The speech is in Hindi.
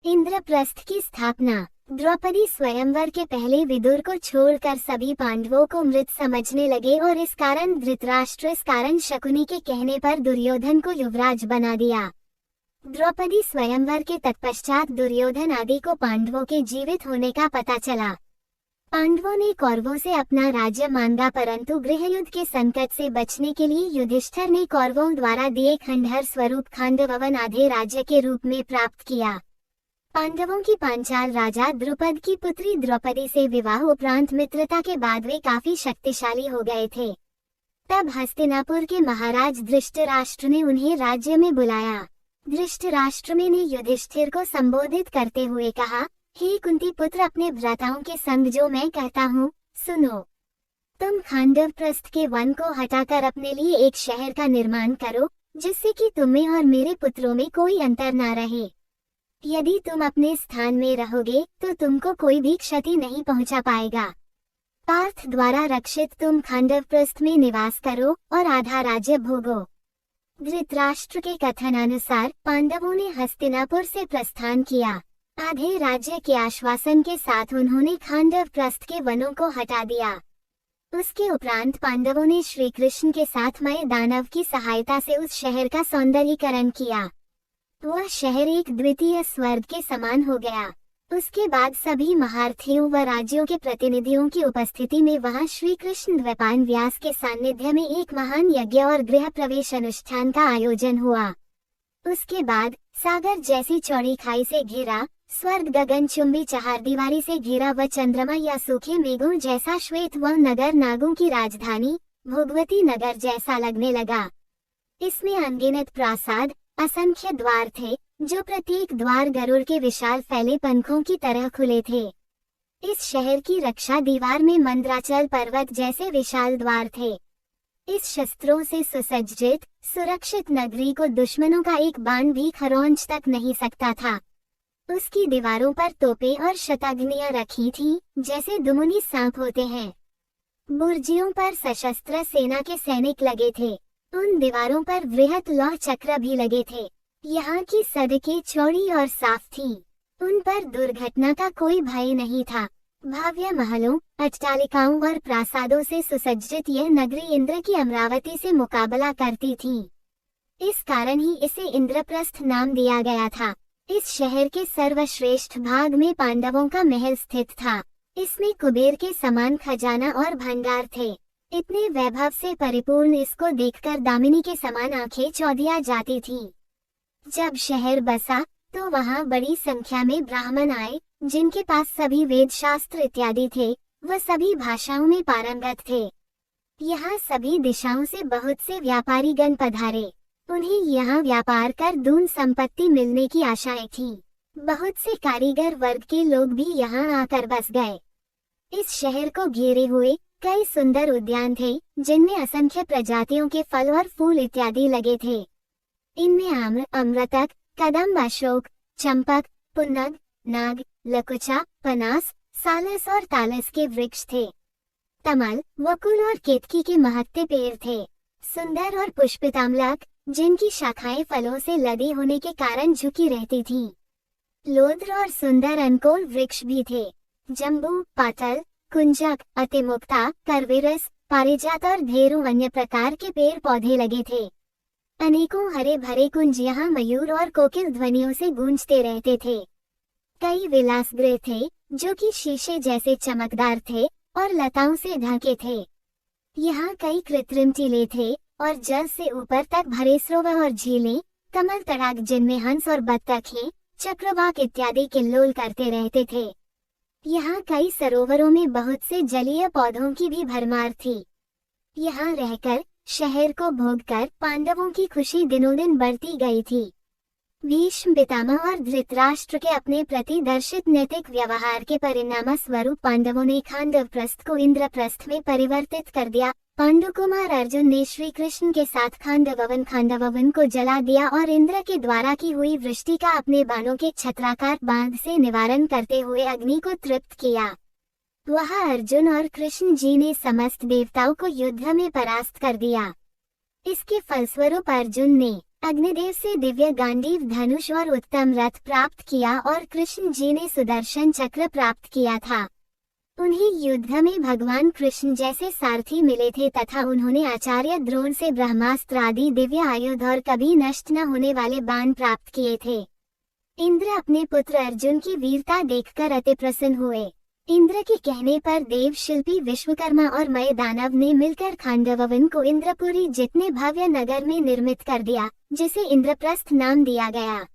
इंद्रप्रस्थ की स्थापना। द्रौपदी स्वयंवर के पहले विदुर को छोड़कर सभी पांडवों को मृत समझने लगे और इस कारण शकुनी के कहने पर दुर्योधन को युवराज बना दिया। द्रौपदी स्वयंवर के तत्पश्चात दुर्योधन आदि को पांडवों के जीवित होने का पता चला। पांडवों ने कौरवों से अपना राज्य मांगा, परंतु गृहयुद्ध के संकट से बचने के लिए युधिष्ठिर ने कौरवों द्वारा दिए खंडहर स्वरूप खांडवन आधे राज्य के रूप में प्राप्त किया। पांडवों की पांचाल राजा द्रुपद की पुत्री द्रौपदी से विवाह उपरांत मित्रता के बाद वे काफी शक्तिशाली हो गए थे। तब हस्तिनापुर के महाराज धृतराष्ट्र ने उन्हें राज्य में बुलाया। धृतराष्ट्र ने युधिष्ठिर को संबोधित करते हुए कहा, हे कुंती पुत्र, अपने भ्राताओं के संग जो मैं कहता हूँ सुनो। तुम खांडवप्रस्थ के वन को हटाकर अपने लिए एक शहर का निर्माण करो, जिससे कि तुम्हें और मेरे पुत्रों में कोई अंतर न रहे। यदि तुम अपने स्थान में रहोगे तो तुमको कोई भी क्षति नहीं पहुंचा पाएगा। पार्थ द्वारा रक्षित तुम खांडवप्रस्थ में निवास करो और आधा राज्य भोगो। धृतराष्ट्र के कथनानुसार पांडवों ने हस्तिनापुर से प्रस्थान किया। आधे राज्य के आश्वासन के साथ उन्होंने खांडवप्रस्थ के वनों को हटा दिया। उसके उपरांत पांडवों ने श्री कृष्ण के साथ मय दानव की सहायता से उस शहर का सौंदर्यीकरण किया। वह शहर एक द्वितीय स्वर्ग के समान हो गया। उसके बाद सभी महारथियों व राज्यों के प्रतिनिधियों की उपस्थिति में वहां श्री कृष्ण द्वैपायन व्यास के सानिध्य में एक महान यज्ञ और गृह प्रवेश अनुष्ठान का आयोजन हुआ। उसके बाद सागर जैसी चौड़ी खाई से घिरा, स्वर्ग गगनचुंबी चहारदीवारी से घिरा व चंद्रमा या सूखे मेघों जैसा श्वेत व नगर नागों की राजधानी भोगवती नगर जैसा लगने लगा। इसमें अनगिनत प्रासाद, असंख्य द्वार थे, जो प्रत्येक द्वार गरुड़ के विशाल फैले पंखों की तरह खुले थे। इस शहर की रक्षा दीवार में मंद्राचल पर्वत जैसे विशाल द्वार थे। इस शस्त्रों से सुसज्जित सुरक्षित नगरी को दुश्मनों का एक बाण भी खरोंच तक नहीं सकता था। उसकी दीवारों पर तोपें और शताग्नियां रखी थीं, जैसे दुमुनी सांप होते हैं। बुर्जियों पर सशस्त्र सेना के सैनिक लगे थे। उन दीवारों पर वृहत लौह चक्र भी लगे थे। यहाँ की सड़कें चौड़ी और साफ थीं। उन पर दुर्घटना का कोई भय नहीं था। भव्य महलों, अट्टालिकाओं और प्रासादों से सुसज्जित यह नगरी इंद्र की अमरावती से मुकाबला करती थी। इस कारण ही इसे इंद्रप्रस्थ नाम दिया गया था। इस शहर के सर्वश्रेष्ठ भाग में पांडवों का महल स्थित था। इसमें कुबेर के समान खजाना और भंडार थे। इतने वैभव से परिपूर्ण इसको देखकर दामिनी के समान आंखें चौधिया जाती थीं। जब शहर बसा तो वहां बड़ी संख्या में ब्राह्मण आए, जिनके पास सभी वेद शास्त्र इत्यादि थे। वह सभी भाषाओं में पारंगत थे। यहाँ सभी दिशाओं से बहुत से व्यापारी गण पधारे। उन्हें यहाँ व्यापार कर धन संपत्ति मिलने की आशाएं थीं। बहुत से कारीगर वर्ग के लोग भी यहाँ आकर बस गए। इस शहर को घेरे हुए कई सुंदर उद्यान थे, जिनमें असंख्य प्रजातियों के फल और फूल इत्यादि लगे थे। इनमें आम्र, अमृतक, कदम्ब, अशोक, चंपक, पुन्नग, नाग, लकुचा, पनास, सालस और तालस के वृक्ष थे। तमल, वकुल और केतकी के महत्ते पेड़ थे। सुंदर और पुष्पित अमलक, जिनकी शाखाएं फलों से लदी होने के कारण झुकी रहती थीं। लोद्र और सुंदर अनकोल वृक्ष भी थे। जम्बू, पाटल, कुंजक, अतिमुक्ता, करवेरस, पारिजात और ढेरों अन्य प्रकार के पेड़ पौधे लगे थे। अनेकों हरे भरे कुंज यहाँ मयूर और कोकिल ध्वनियों से गूंजते रहते थे। कई विलासगृह थे, जो कि शीशे जैसे चमकदार थे और लताओं से ढके थे। यहाँ कई कृत्रिम टीले थे और जल से ऊपर तक भरे सरोवर और झीलें, कमल तड़ाक जिनमें हंस और बत्तखें, चक्रवाक इत्यादि किल्लोल करते रहते थे। यहाँ कई सरोवरों में बहुत से जलीय पौधों की भी भरमार थी। यहाँ रहकर शहर को भोगकर पांडवों की खुशी दिनों दिन बढ़ती गई थी। भीष्म पितामह और धृतराष्ट्र के अपने प्रति दर्शित नैतिक व्यवहार के परिणाम स्वरूप पांडवों ने खांडवप्रस्थ को इंद्रप्रस्थ में परिवर्तित कर दिया। पांडुकुमार अर्जुन ने श्री कृष्ण के साथ खांडवन को जला दिया और इंद्र के द्वारा की हुई वृष्टि का अपने बाणों के छत्राकार बांध से निवारण करते हुए अग्नि को तृप्त किया। वह अर्जुन और कृष्ण जी ने समस्त देवताओं को युद्ध में परास्त कर दिया। इसके फलस्वरूप अर्जुन ने अग्निदेव से दिव्य गांडीव धनुष और उत्तम रथ प्राप्त किया और कृष्ण जी ने सुदर्शन चक्र प्राप्त किया था। उन्हें युद्ध में भगवान कृष्ण जैसे सारथी मिले थे तथा उन्होंने आचार्य द्रोण से ब्रह्मास्त्र आदि दिव्य आयुध और कभी नष्ट न होने वाले बाण प्राप्त किए थे। इंद्र अपने पुत्र अर्जुन की वीरता देखकर अति प्रसन्न हुए। इंद्र के कहने पर देव शिल्पी विश्वकर्मा और मय दानव ने मिलकर खांडववन को इंद्रपुरी जितने भव्य नगर में निर्मित कर दिया, जिसे इंद्रप्रस्थ नाम दिया गया।